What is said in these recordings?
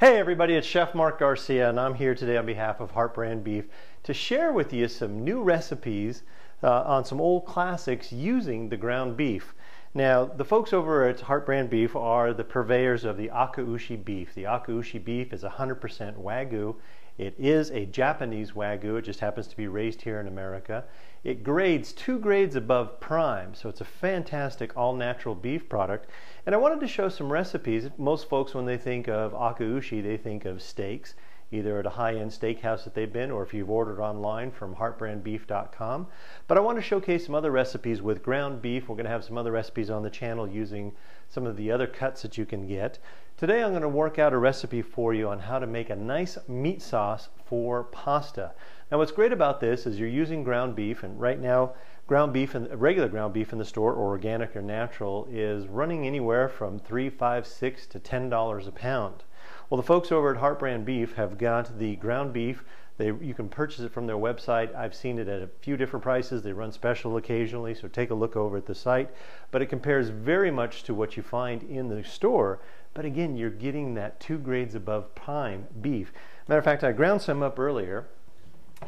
Hey everybody, it's Chef Mark Garcia and I'm here today on behalf of HeartBrand Beef to share with you some new recipes on some old classics using the ground beef. Now, the folks over at HeartBrand Beef are the purveyors of the Akaushi beef. The Akaushi beef is 100% Wagyu. It is a Japanese Wagyu. It just happens to be raised here in America. It grades 2 grades above prime, so it's a fantastic all-natural beef product. And I wanted to show some recipes. Most folks, when they think of Akaushi, they think of steaks, either at a high-end steakhouse that they've been, or if you've ordered online from heartbrandbeef.com. But I want to showcase some other recipes with ground beef. We're going to have some other recipes on the channel using some of the other cuts that you can get. Today I'm going to work out a recipe for you on how to make a nice meat sauce for pasta. Now what's great about this is you're using ground beef, and right now ground beef and regular ground beef in the store, or organic or natural, is running anywhere from $3, $5, $6 to $10 a pound. Well, the folks over at HeartBrand Beef have got the ground beef. You can purchase it from their website. I've seen it at a few different prices. They run special occasionally, so take a look over at the site. But it compares very much to what you find in the store. But again, you're getting that 2 grades above prime beef. Matter of fact, I ground some up earlier,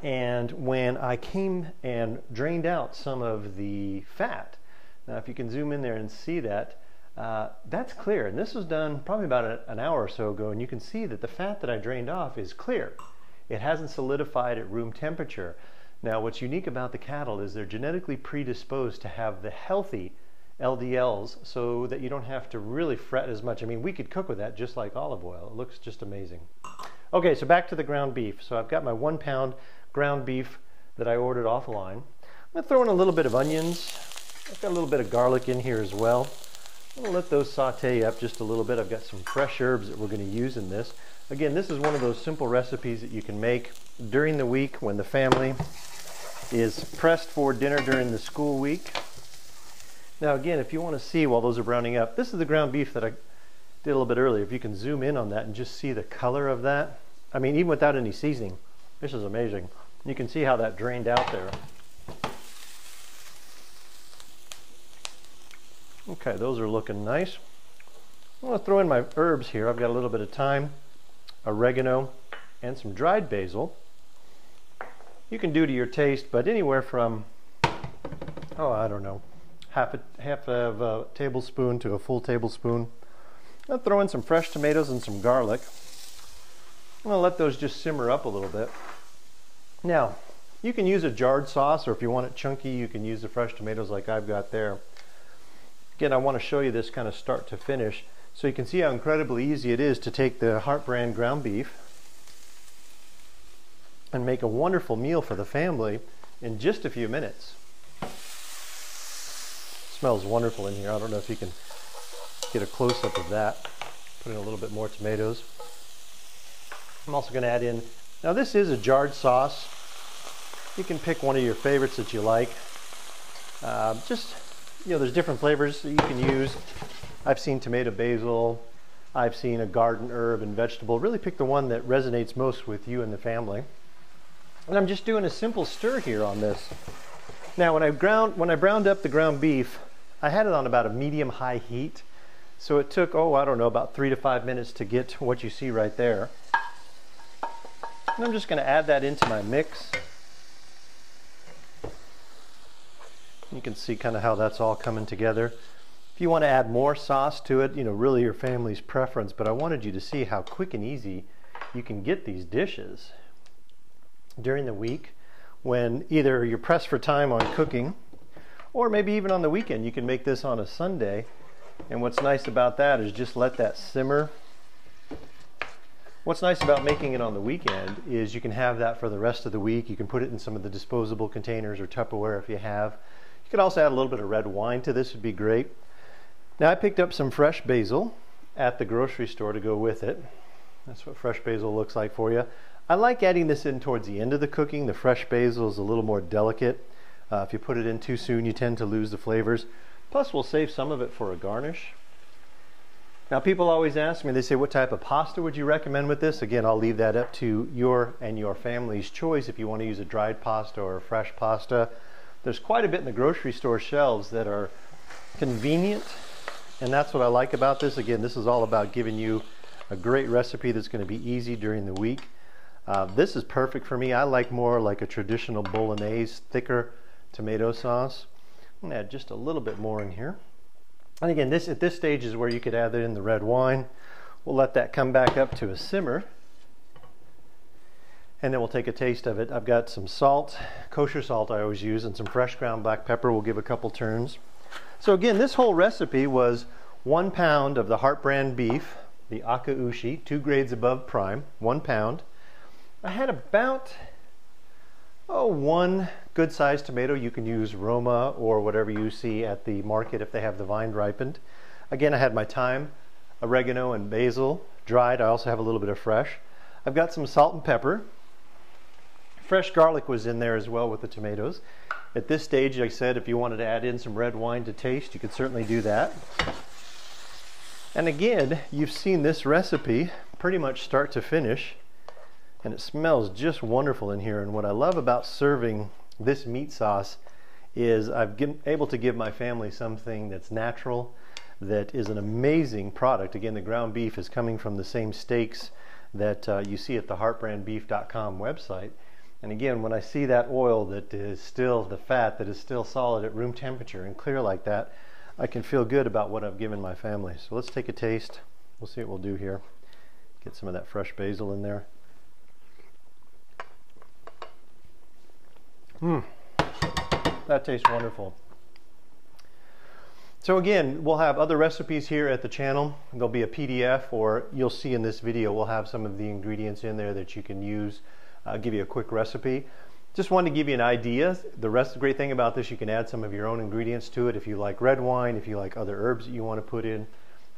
and when I came and drained out some of the fat, now if you can zoom in there and see that, that's clear. And this was done probably about an hour or so ago, and you can see that the fat that I drained off is clear. It hasn't solidified at room temperature. Now what's unique about the cattle is they're genetically predisposed to have the healthy LDLs, so that you don't have to really fret as much. I mean, we could cook with that just like olive oil. It looks just amazing. Okay, so back to the ground beef. So I've got my 1 pound ground beef that I ordered offline. I'm going to throw in a little bit of onions. I've got a little bit of garlic in here as well. I'm going to let those saute up just a little bit. I've got some fresh herbs that we're going to use in this. Again, this is one of those simple recipes that you can make during the week when the family is pressed for dinner during the school week. Now again, if you want to see while those are browning up, this is the ground beef that I did a little bit earlier. If you can zoom in on that and just see the color of that. I mean, even without any seasoning, this is amazing. You can see how that drained out there. Okay, those are looking nice. I'm going to throw in my herbs here. I've got a little bit of thyme, oregano, and some dried basil. You can do to your taste, but anywhere from, oh, I don't know, half of a tablespoon to a full tablespoon. I'll throw in some fresh tomatoes and some garlic. I'm going to let those just simmer up a little bit. Now, you can use a jarred sauce, or if you want it chunky, you can use the fresh tomatoes like I've got there. Again, I want to show you this kind of start to finish, so you can see how incredibly easy it is to take the HeartBrand ground beef and make a wonderful meal for the family in just a few minutes. Smells wonderful in here. I don't know if you can get a close-up of that. Put in a little bit more tomatoes. I'm also going to add in, now this is a jarred sauce. You can pick one of your favorites that you like. There's different flavors that you can use. I've seen tomato basil. I've seen a garden herb and vegetable. Really pick the one that resonates most with you and the family. And I'm just doing a simple stir here on this. Now when I browned up the ground beef, I had it on about a medium-high heat. So it took, I don't know, about 3 to 5 minutes to get what you see right there. And I'm just going to add that into my mix. You can see kind of how that's all coming together. If you want to add more sauce to it, really your family's preference, but I wanted you to see how quick and easy you can get these dishes during the week when either you're pressed for time on cooking, or maybe even on the weekend. You can make this on a Sunday, and what's nice about that is just let that simmer. What's nice about making it on the weekend is you can have that for the rest of the week. You can put it in some of the disposable containers or Tupperware if you have. You could also add a little bit of red wine to this, would be great. Now I picked up some fresh basil at the grocery store to go with it. That's what fresh basil looks like for you. I like adding this in towards the end of the cooking. The fresh basil is a little more delicate. If you put it in too soon, you tend to lose the flavors. Plus, we'll save some of it for a garnish. Now, people always ask me, they say, what type of pasta would you recommend with this? Again, I'll leave that up to your and your family's choice if you want to use a dried pasta or a fresh pasta. There's quite a bit in the grocery store shelves that are convenient, and that's what I like about this. Again, this is all about giving you a great recipe that's going to be easy during the week. This is perfect for me. I like more like a traditional bolognese, thicker tomato sauce. I'm going to add just a little bit more in here. And again, at this stage is where you could add in the red wine. We'll let that come back up to a simmer. And then we'll take a taste of it. I've got some salt, kosher salt I always use, and some fresh ground black pepper. We'll give a couple turns. So again, this whole recipe was 1 pound of the HeartBrand beef, the Akaushi, 2 grades above prime, 1 pound. I had about, 1 good sized tomato. You can use Roma or whatever you see at the market if they have the vine ripened. Again, I had my thyme, oregano, and basil dried. I also have a little bit of fresh. I've got some salt and pepper. Fresh garlic was in there as well with the tomatoes. At this stage, like I said, if you wanted to add in some red wine to taste, you could certainly do that. And again, you've seen this recipe pretty much start to finish, and it smells just wonderful in here. And what I love about serving this meat sauce is I've been able to give my family something that's natural, that is an amazing product. Again, the ground beef is coming from the same steaks that you see at the heartbrandbeef.com website. And again, when I see that oil that is still, the fat that is still solid at room temperature and clear like that, I can feel good about what I've given my family. So let's take a taste. We'll see what we'll do here. Get some of that fresh basil in there. That tastes wonderful. So again, we'll have other recipes here at the channel. There'll be a PDF, or you'll see in this video, we'll have some of the ingredients in there that you can use. I'll give you a quick recipe. Just wanted to give you an idea. The great thing about this, you can add some of your own ingredients to it if you like red wine, if you like other herbs that you want to put in.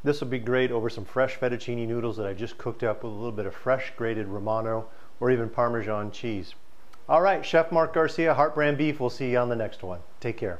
This will be great over some fresh fettuccine noodles that I just cooked up with a little bit of fresh grated Romano or even Parmesan cheese. All right, Chef Mark Garcia, HeartBrand Beef. We'll see you on the next one. Take care.